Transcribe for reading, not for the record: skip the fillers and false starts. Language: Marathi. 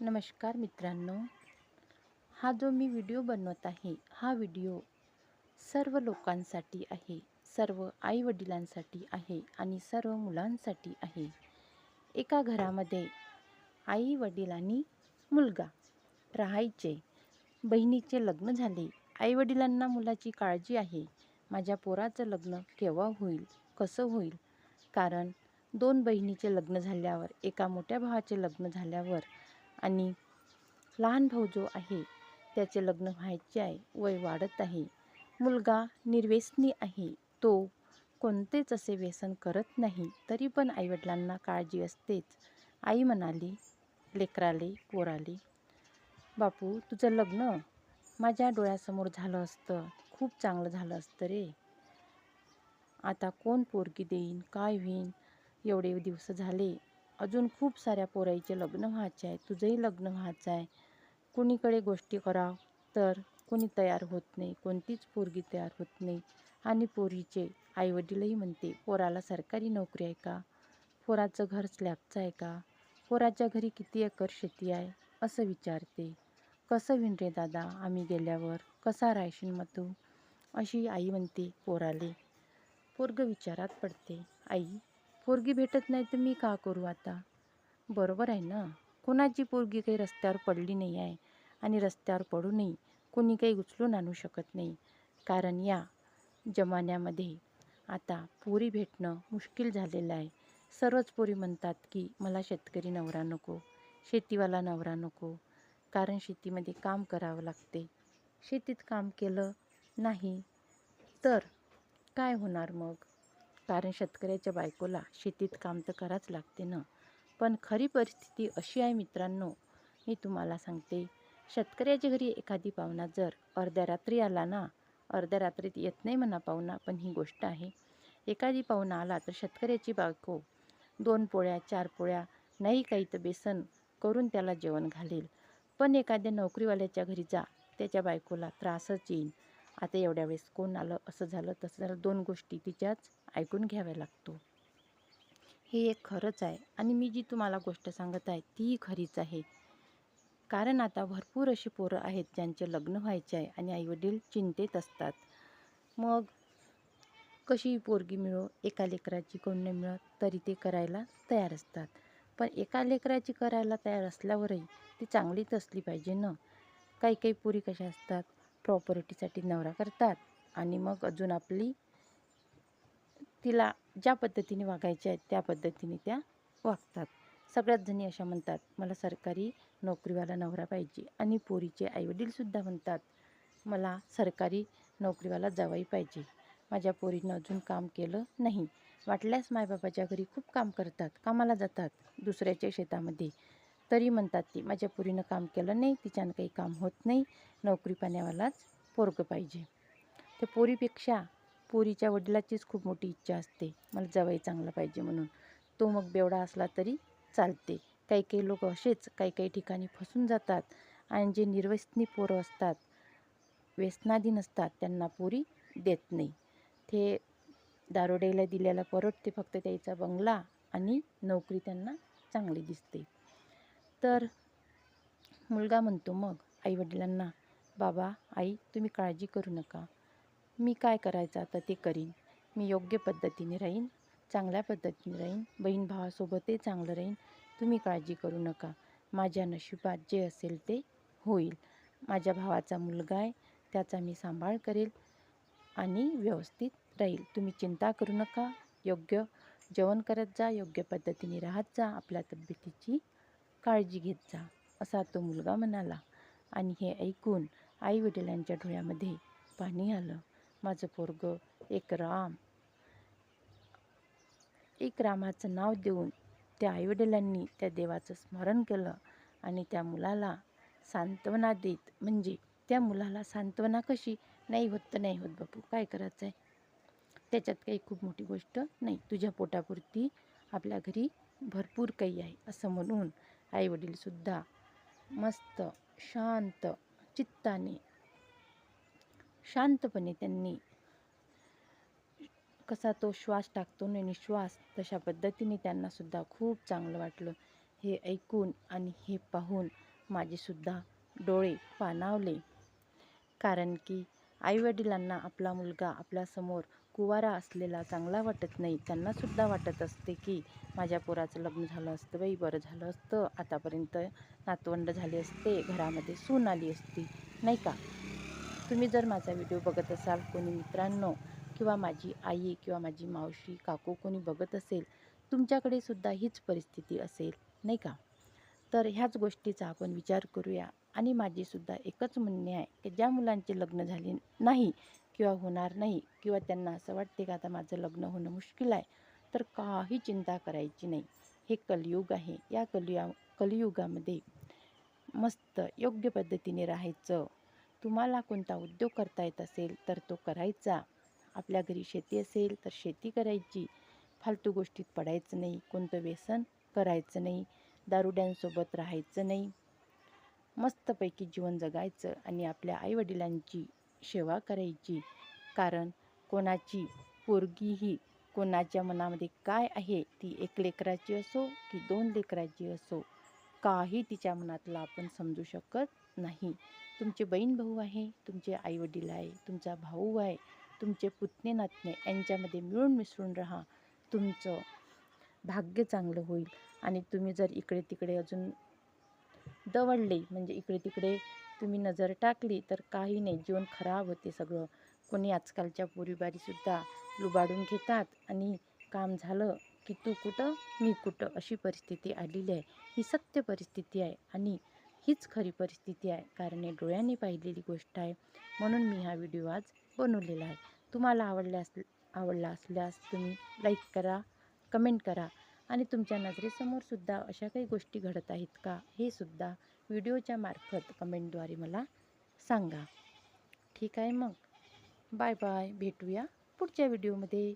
नमस्कार मित्रांनो, हा जो मी व्हिडिओ बनवत आहे, हा व्हिडिओ सर्व लोकांसाठी आहे, सर्व आई-वडिलांसाठी आहे आणि सर्व मुलांसाठी आहे. एका घरामध्ये आई-वडील आणि मुलगा राहायचे. बहिणीचे लग्न झाले. आई-वडिलांना मुलाची काळजी आहे. माझ्या पोराचं लग्न केव्हा होईल, कसं होईल? कारण 2 बहिणीचे लग्न झाल्यावर, एका मोठ्या भावाचे लग्न झाल्यावर आणि लहान भाऊ जो आहे त्याचे लग्न व्हायचे आहे, वय वाढत आहे. मुलगा निर्व्यसनी आहे, तो कोणतेच असे व्यसन करत नाही. तरी पण आईवडिलांना काळजी असतेच. आई म्हणाली लेकराले, पोराले, बापू तुझं लग्न माझ्या डोळ्यासमोर झालं असतं, खूप चांगलं झालं असतं रे. आता कोण पोरगी देईन, काय होईन, एवढे दिवस झाले, अजून खूप साऱ्या पोराईचे लग्न व्हायचे आहे, तुझंही लग्न व्हायचं आहे. कुणीकडे गोष्टी करावं तर कोणी तयार होत नाही, कोणतीच पोरगी तयार होत नाही. आणि पोरीचे आईवडीलही म्हणते, पोराला सरकारी नोकरी आहे का, पोराचं घर स्लॅबचं आहे का, पोराच्या घरी किती एकर शेती आहे, असं विचारते. कसं होईन रे दादा आम्ही गेल्यावर, कसा राहशील मग तू, अशी आई म्हणते पोराले. पोरगं विचारात पडते, आई पोरगी भेटत नाही तर मी का करू आता? बरोबर आहे ना, कोणाची पोरगी काही रस्त्यावर पडली नाही आहे आणि रस्त्यावर पडूनही कोणी काही उचलून आणू शकत नाही. कारण या जमान्यामध्ये आता पोरी भेटणं मुश्किल झालेलं आहे. सर्वच पोरी म्हणतात की मला शेतकरी नवरा नको, शेतीवाला नवरा नको. कारण शेतीमध्ये काम करावं लागते. शेतीत काम केलं नाही तर काय होणार मग? कारण शेतकऱ्याच्या बायकोला शेतीत काम तर करावंच लागते ना. पण खरी परिस्थिती अशी आहे मित्रांनो, मी तुम्हाला सांगते. शेतकऱ्याच्या घरी एखादी पाहुणा जर अर्ध्या रात्री आला ना, अर्ध्या रात्रीत येत नाही म्हणा पाहुणा, पण ही गोष्ट आहे. एखादी पाहुणा आला तर शेतकऱ्याची बायको 2 पोळ्या 4 पोळ्या नाही काही तर बेसन करून त्याला जेवण घालेल. पण एखाद्या नोकरीवाल्याच्या घरी जा, त्याच्या बायकोला त्रासच येईल. आता एवढ्या वेळेस कोण आलं, असं झालं तसं झालं, 2 गोष्टी तिच्याच ऐकून घ्याव्या लागतो. हे एक खरंच आहे आणि मी जी तुम्हाला गोष्ट सांगत आहे तीही खरीच आहे. कारण आता भरपूर अशी पोरं आहेत ज्यांचे लग्न व्हायचे आहे आणि आईवडील चिंतेत असतात. मग कशी पोरगी मिळो, एका लेकराची कोण नाही मिळत तरी ते करायला तयार असतात. पण एका लेकराची करायला तयार असल्यावरही ती चांगलीच असली पाहिजे ना. काही काही पोरी कशा असतात, प्रॉपर्टीसाठी नवरा करतात आणि मग अजून तिला ज्या पद्धतीने वागायच्या आहेत त्या पद्धतीने त्या वागतात. सगळ्याच जणी अशा म्हणतात, मला सरकारी नोकरीवाला नवरा पाहिजे. आणि पोरीचे आईवडीलसुद्धा म्हणतात, मला सरकारी नोकरीवाला जावई पाहिजे. माझ्या पोरीनं अजून काम केलं नाही. वाटल्यास मायबापाच्या घरी खूप काम करतात, कामाला जातात दुसऱ्याच्या शेतामध्ये. तरी म्हणतात ती, माझ्या पोरीनं काम केलं नाही, तिच्यानं काही काम होत नाही, नोकरी पाण्यावालाच पोरगं पाहिजे. त्या पोरीपेक्षा पोरीच्या वडिलाचीच खूप मोठी इच्छा असते, मला जावई चांगला पाहिजे म्हणून. तो मग बेवडा असला तरी चालते. काही काही लोक असेच काही काही ठिकाणी फसून जातात आणि जे निर्व्यसनी पोरं असतात, व्यसनाधीन असतात, त्यांना पोरी देत नाही. ते दारुड्याला दिल्याला परवडते फक्त त्याचा बंगला आणि नोकरी त्यांना चांगली दिसते. तर मुलगा म्हणतो मग आईवडिलांना, बाबा आई तुम्ही काळजी करू नका, मी काय करायचं आता ते करीन. मी योग्य पद्धतीने राहीन, चांगल्या पद्धतीने राहीन, बहीण भावासोबतही चांगलं राहीन. तुम्ही काळजी करू नका. माझ्या नशिबात जे असेल ते होईल. माझ्या भावाचा मुलगा आहे, त्याचा मी सांभाळ करेल आणि व्यवस्थित राहील. तुम्ही चिंता करू नका. योग्य जेवण करत जा, योग्य पद्धतीने राहत जा, आपल्या तब्येतीची काळजी घेत जा, असा तो मुलगा म्हणाला. आणि हे ऐकून आईवडिलांच्या डोळ्यामध्ये पाणी आलं. माझं पोरगं एक रामाचं नाव देऊन त्या आईवडिलांनी त्या देवाचं स्मरण केलं आणि त्या मुलाला सांत्वना देत, म्हणजे त्या मुलाला सांत्वना कशी, नाही होत तर नाही होत बापू, काय करायचं आहे, त्याच्यात काही खूप मोठी गोष्ट नाही, तुझ्या पोटापुरती आपल्या घरी भरपूर काही आहे, असं म्हणून आईवडीलसुद्धा मस्त शांत चित्ताने शांतपणे त्यांनी कसा तो श्वास टाकतो ना निश्वास, तशा पद्धतीने त्यांनासुद्धा खूप चांगलं वाटलं. हे ऐकून आणि हे पाहून माझेसुद्धा डोळे पाणावले. कारण की आईवडिलांना आपला मुलगा आपल्यासमोर कुवारा असलेला चांगला वाटत नाही. त्यांनासुद्धा वाटत असते की माझ्या पोराचं लग्न झालं असतं बाई, बरं झालं असतं, आतापर्यंत नातवंड झाले असते, घरामध्ये सून आली असती, नाही का? तुम्ही जर माझा व्हिडिओ बघत असाल कोणी मित्रांनो, किंवा माझी आई किंवा माझी मावशी काकू कोणी बघत असेल, तुमच्याकडे सुद्धा हीच परिस्थिती असेल, नाही का? तर ह्याच गोष्टीचा आपण विचार करूया. आणि माझेसुद्धा एकच म्हणणे आहे की ज्या मुलांचे लग्न झाले नाही किंवा होणार नाही, किंवा त्यांना असं वाटते की आता माझं लग्न होणं मुश्किल आहे, तर काही चिंता करायची नाही. हे कलियुग आहे. या कलियुगामध्ये मस्त योग्य पद्धतीने राहायचं. तुम्हाला कोणता उद्योग करता येत असेल तर तो करायचा. आपल्या घरी शेती असेल तर शेती करायची. फालतू गोष्टीत पडायचं नाही, कोणतं व्यसन करायचं नाही, दारुड्यांसोबत राहायचं नाही. मस्तपैकी जीवन जगायचं आणि आपल्या आईवडिलांची सेवा करायची. कारण कोणाची पोरगीही कोणाच्या मनामध्ये काय आहे, ती 1 लेकराची असो की 2 लेकराची असो, काही तिच्या मनातलं आपण समजू शकत नाही. तुमचे बहीण भाऊ आहे, तुमचे आईवडील आहे, तुमचा भाऊ आहे, तुमचे पुतणे नातने यांच्यामध्ये मिळून मिसळून राहा. तुमचं भाग्य चांगलं होईल. आणि तुम्ही जर इकडे तिकडे अजून दवडले, म्हणजे इकडे तिकडे तुम्ही नजर टाकली, तर काही नाही, जीवन खराब होते सगळं. कोणी आजकालच्या पोरीबारीसुद्धा लुबाडून घेतात आणि काम झालं की तू कुठं मी कुठं अशी परिस्थिती आलेली आहे. ही सत्य परिस्थिती आहे आणि हीच खरी परिस्थिती आहे. कारण हे डोळ्यांनी पाहिलेली गोष्ट आहे. म्हणून मी हा व्हिडिओ आज बनवलेला आहे. तुम्हाला आवडला असल्यास तुम्ही लाईक करा, कमेंट करा आणि तुमच्या नजरेसमोर सुद्धा अशा काही गोष्टी घडत आहेत का, हे सुद्धा व्हिडिओच्या मार्फत कमेंटद्वारे मला सांगा. ठीक आहे मग. Bye bye. भेटूया पुढच्या व्हिडिओमध्ये.